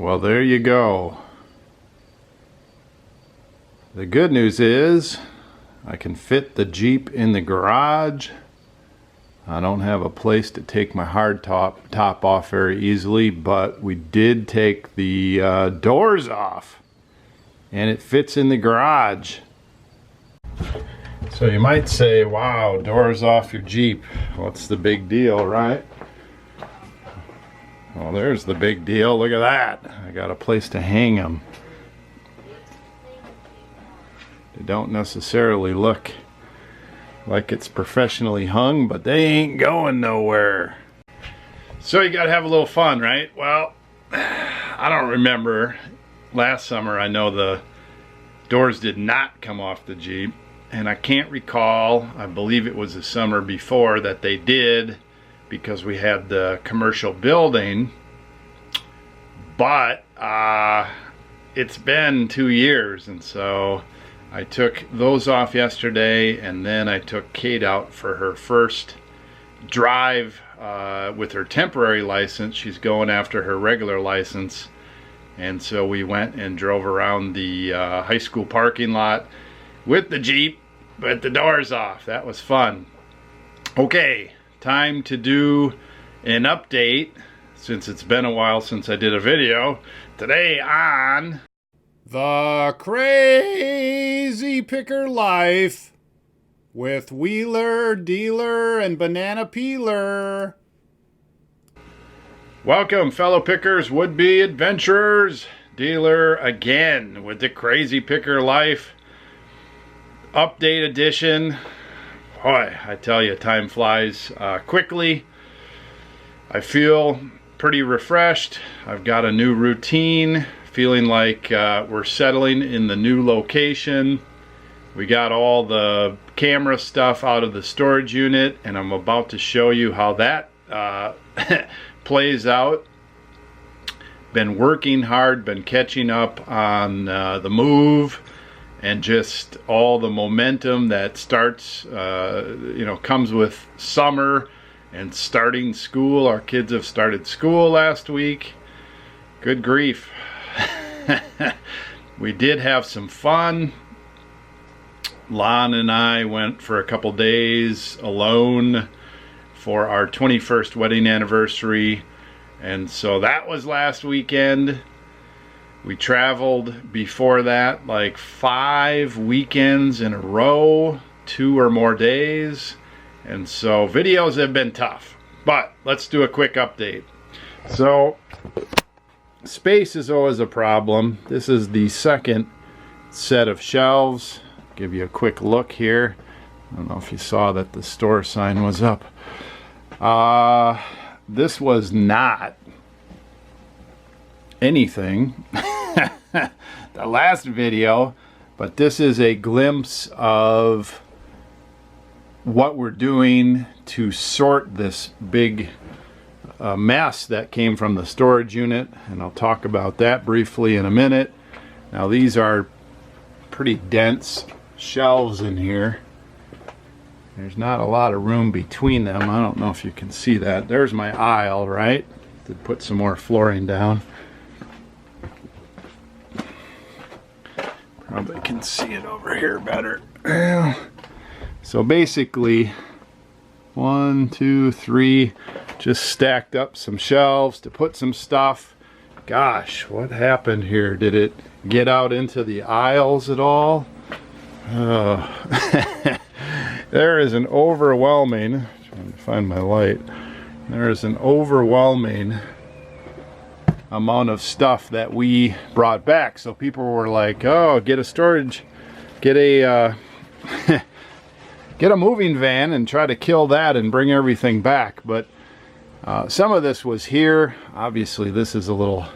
Well, there you go. The good news is I can fit the Jeep in the garage. I don't have a place to take my hard top off very easily, but we did take the doors off and it fits in the garage. So you might say, wow, doors off your Jeep. What's the big deal, right? Well, there's the big deal. Look at that. I got a place to hang them. They don't necessarily look like it's professionally hung, but they ain't going nowhere. So you gotta have a little fun, right? Well, I don't remember. Last summer, I know the doors did not come off the Jeep, and I can't recall, I believe it was the summer before that they did, because we had the commercial building, but it's been 2 years, and so I took those off yesterday, and then I took Kate out for her first drive with her temporary license. She's going after her regular license, and so we went and drove around the high school parking lot with the Jeep, but the doors off. That was fun. Okay, time to do an update, since it's been a while since I did a video. Today on The Crazy Picker Life with Wheeler, Dealer, and Banana Peeler. Welcome, fellow pickers, would-be adventurers. Dealer again with the Crazy Picker Life update edition. Boy, I tell you, time flies quickly. I feel pretty refreshed. I've got a new routine, feeling like we're settling in the new location. We got all the camera stuff out of the storage unit, and I'm about to show you how that plays out. Been working hard, been catching up on the move, and just all the momentum that starts, comes with summer and starting school. Our kids have started school last week. Good grief. We did have some fun. Lon and I went for a couple days alone for our 21st wedding anniversary, and so that was last weekend. We traveled before that like 5 weekends in a row, 2 or more days, and so videos have been tough, but let's do a quick update. So space is always a problem. This is the second set of shelves. Give you a quick look here. I don't know if you saw that the store sign was up. This was not anything the last video, but this is a glimpse of what we're doing to sort this big mess that came from the storage unit, and I'll talk about that briefly in a minute. Now, these are pretty dense shelves in here. There's not a lot of room between them. I don't know if you can see that. There's my aisle, right? To put some more flooring down. Probably can see it over here better. So basically, 1, 2, 3, just stacked up some shelves to put some stuff. Gosh, what happened here? Did it get out into the aisles at all? There is an overwhelming, trying to find my light, there is an overwhelming amount of stuff that we brought back. So people were like, oh, get a storage, get a get a moving van and try to kill that and bring everything back. But some of this was here. Obviously this is a little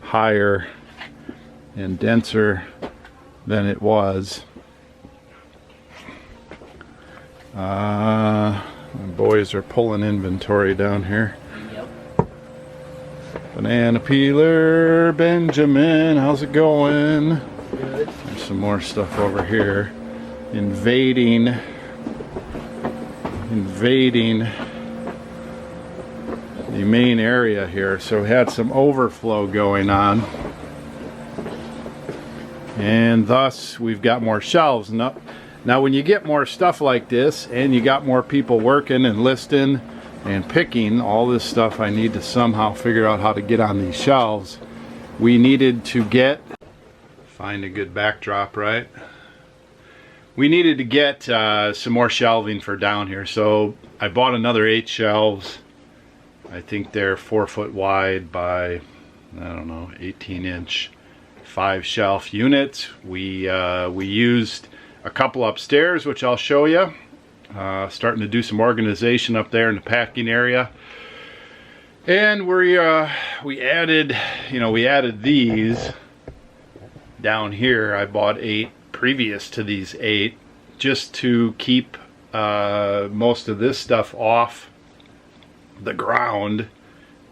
higher and denser than it was. My boys are pulling inventory down here. Yep. Banana Peeler, Benjamin, how's it going? Good. There's some more stuff over here. Invading the the main area here, so we had some overflow going on, and thus we've got more shelves. Now when you get more stuff like this and you got more people working and listing and picking all this stuff, I need to somehow figure out how to get on these shelves. We needed to find a good backdrop, right? We needed to get some more shelving for down here, so I bought another 8 shelves. I think they're 4 foot wide by, I don't know, 18-inch 5-shelf units. We used a couple upstairs, which I'll show you. Starting to do some organization up there in the packing area, and we added, we added these down here. I bought 8 previous to these 8, just to keep most of this stuff off the ground.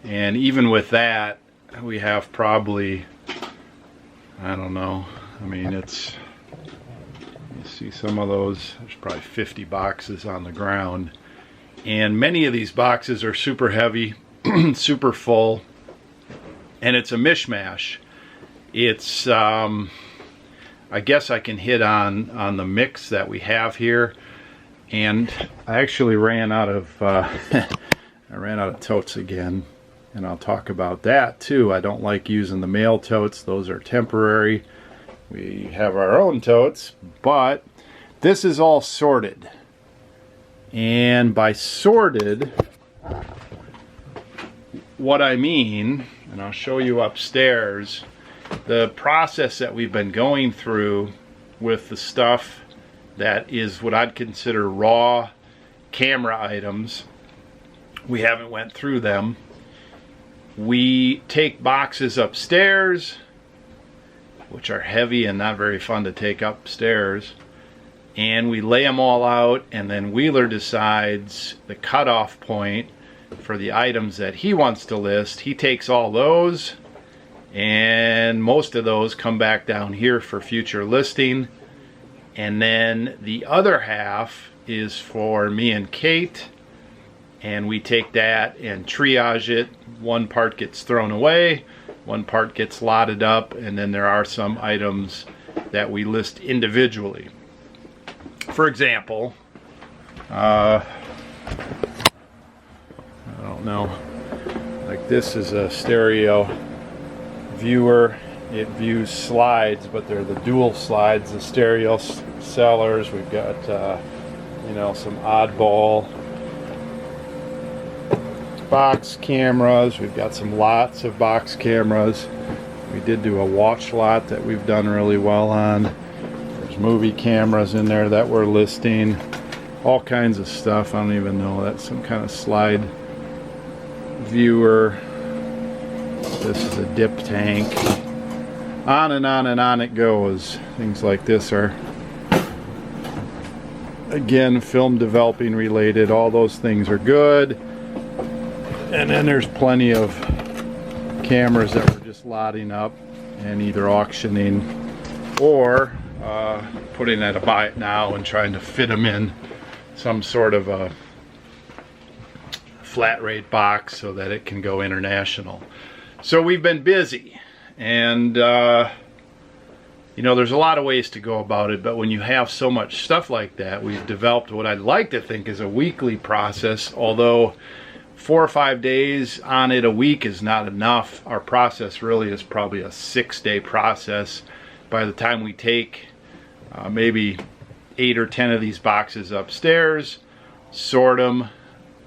And even with that, we have probably, I don't know, I mean, it's, you see some of those, there's probably 50 boxes on the ground, and many of these boxes are super heavy, super full, and it's a mishmash. It's I guess I can hit on the mix that we have here, and I actually ran out of I ran out of totes again, and I'll talk about that too. I don't like using the mail totes. Those are temporary. We have our own totes, but this is all sorted. And by sorted, what I mean, and I'll show you upstairs, the process that we've been going through with the stuff that is what I'd consider raw camera items. We haven't went through them. We take boxes upstairs, which are heavy and not very fun to take upstairs, and we lay them all out, and then Wheeler decides the cutoff point for the items that he wants to list. He takes all those, and most of those come back down here for future listing, and then the other half is for me and Kate, and we take that and triage it. One part gets thrown away, one part gets lotted up, and then there are some items that we list individually. For example, I don't know, like this is a stereo viewer. It views slides, but they're the dual slides, the stereo sellers. We've got some oddball box cameras. We've got lots of box cameras. We did do a watch lot that we've done really well on. There's movie cameras in there that we're listing. All kinds of stuff. I don't even know. That's some kind of slide viewer. This is a dip tank. On and on and on it goes. Things like this are, again, film developing related. All those things are good. And then there's plenty of cameras that we're just lotting up and either auctioning or putting at a buy it now and trying to fit them in some sort of a flat rate box so that it can go international. So we've been busy, and there's a lot of ways to go about it, but when you have so much stuff like that, we've developed what I'd like to think is a weekly process, although 4 or 5 days on it a week is not enough. Our process really is probably a 6-day process. By the time we take maybe 8 or 10 of these boxes upstairs, sort them,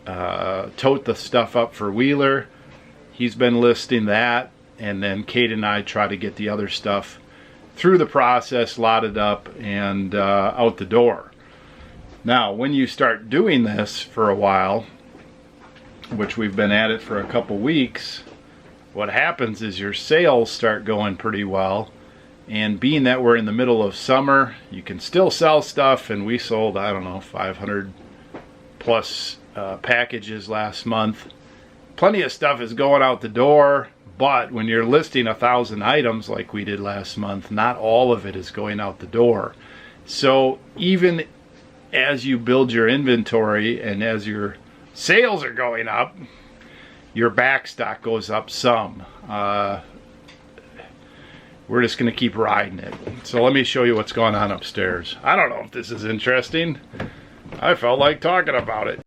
tote the stuff up for Wheeler. He's been listing that, and then Kate and I try to get the other stuff through the process, lotted up, and out the door. Now, when you start doing this for a while, which we've been at it for a couple weeks, what happens is your sales start going pretty well. And being that we're in the middle of summer, you can still sell stuff, and we sold, I don't know, 500 plus packages last month. Plenty of stuff is going out the door, but when you're listing 1,000 items like we did last month, not all of it is going out the door. So even as you build your inventory and as your sales are going up, your back stock goes up some. We're just going to keep riding it. So let me show you what's going on upstairs. I don't know if this is interesting. I felt like talking about it.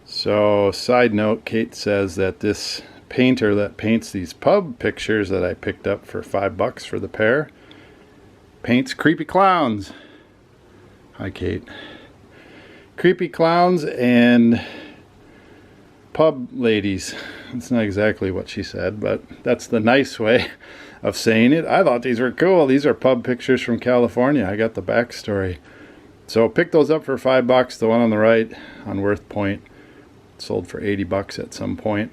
So, side note, Kate says that this painter that paints these pub pictures that I picked up for $5 for the pair paints creepy clowns. Hi, Kate. Creepy clowns and pub ladies. That's not exactly what she said, but that's the nice way of saying it. I thought these were cool. These are pub pictures from California. I got the backstory. So pick those up for $5. The one on the right on Worth Point sold for $80 at some point.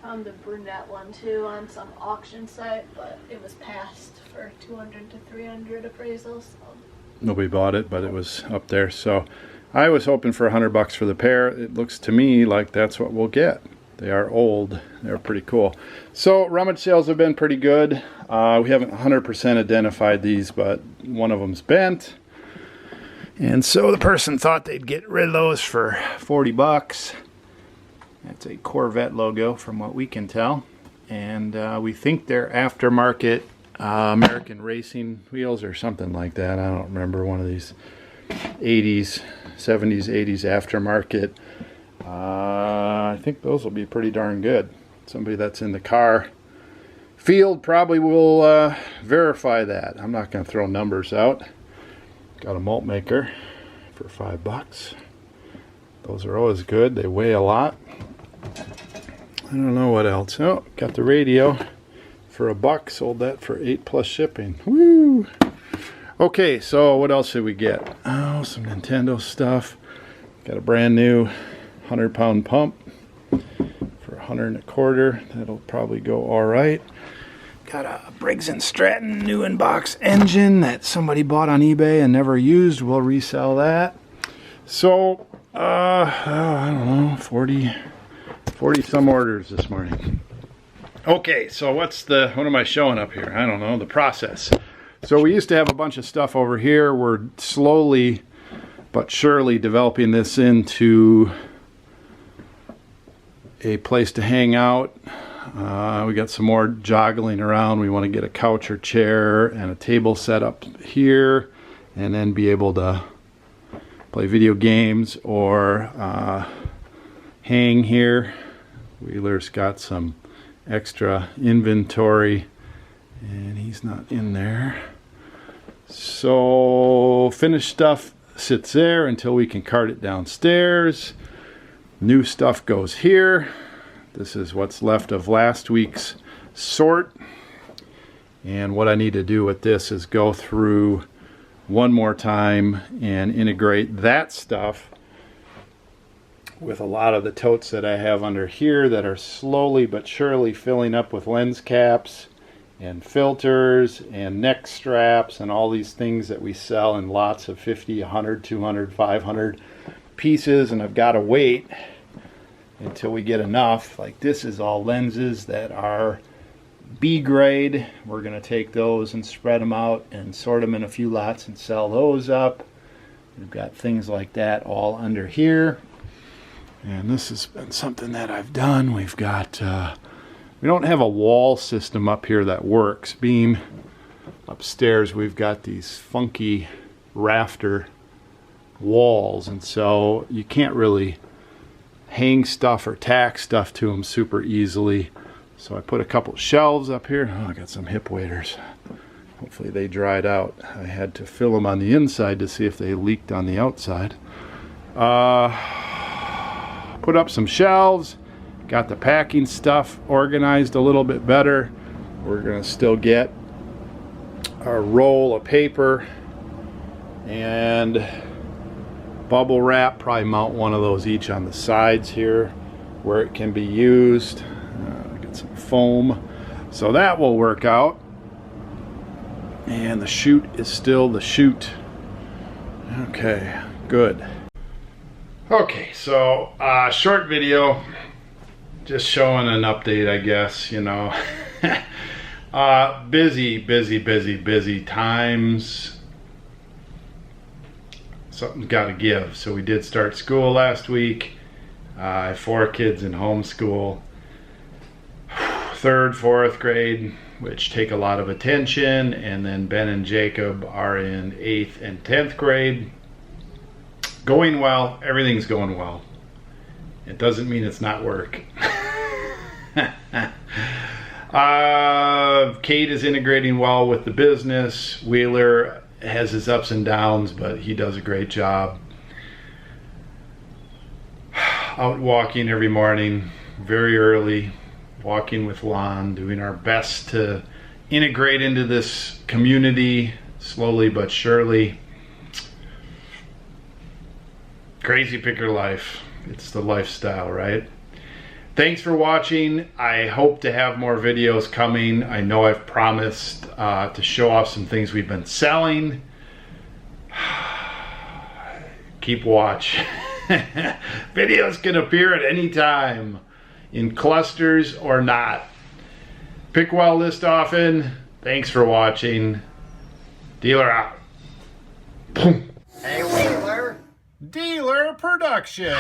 Found the brunette one too on some auction site, but it was passed for 200 to 300 appraisals. So. Nobody bought it, but it was up there. So I was hoping for $100 for the pair. It looks to me like that's what we'll get. They are old. They're pretty cool. So rummage sales have been pretty good. We haven't 100% identified these, but one of them's bent. And so the person thought they'd get rid of those for $40. That's a Corvette logo from what we can tell. And we think they're aftermarket American racing wheels or something like that. I don't remember, one of these 80s, 70s, 80s aftermarket. I think those will be pretty darn good. Somebody that's in the car field probably will verify that. I'm not going to throw numbers out. Got a malt maker for $5. Those are always good. They weigh a lot. I don't know what else. Oh, got the radio for $1. Sold that for $8 plus shipping. Woo! Okay, so what else did we get? Oh, some Nintendo stuff. Got a brand new 100-pound pump for $125. That'll probably go all right. Got a Briggs & Stratton new in-box engine that somebody bought on eBay and never used. We'll resell that. So, I don't know, 40 some orders this morning. Okay, so what am I showing up here? I don't know, the process. So we used to have a bunch of stuff over here. We're slowly but surely developing this into a place to hang out. We got some more joggling around. We want to get a couch or chair and a table set up here, and then be able to play video games or hang here. Wheeler's got some extra inventory, and he's not in there. So finished stuff sits there until we can cart it downstairs. New stuff goes here. This is what's left of last week's sort. And what I need to do with this is go through one more time and integrate that stuff with a lot of the totes that I have under here that are slowly but surely filling up with lens caps and filters and neck straps and all these things that we sell in lots of 50, 100, 200, 500 pieces. And I've got to wait until we get enough. Like, this is all lenses that are B grade. We're going to take those and spread them out and sort them in a few lots and sell those up. We've got things like that all under here. And this has been something that I've done. We've got, we don't have a wall system up here that works. Being upstairs, we've got these funky rafter walls, and so you can't really hang stuff or tack stuff to them super easily. So I put a couple shelves up here. Oh, I got some hip waders. Hopefully they dried out. I had to fill them on the inside to see if they leaked on the outside. Put up some shelves. Got the packing stuff organized a little bit better. We're going to still get a roll of paper and bubble wrap. Probably mount one of those each on the sides here where it can be used. Get some foam. So that will work out. And the chute is still the chute. Okay, good. Okay, so short video, just showing an update, I guess, you know. busy times. Something's got to give. So we did start school last week. I have 4 kids in homeschool. 3rd, 4th grade, which take a lot of attention, and then Ben and Jacob are in 8th and 10th grade. Going well. Everything's going well. It doesn't mean it's not work. Kate is integrating well with the business. Wheeler has his ups and downs, but he does a great job. Out walking every morning, very early, walking with Lon, doing our best to integrate into this community slowly but surely. Crazy picker life. It's the lifestyle, right? Thanks for watching. I hope to have more videos coming. I know I've promised to show off some things we've been selling. Keep watch. Videos can appear at any time, in clusters or not. Pick well, list often. Thanks for watching. Dealer out. Hey, Wheeler. Dealer production.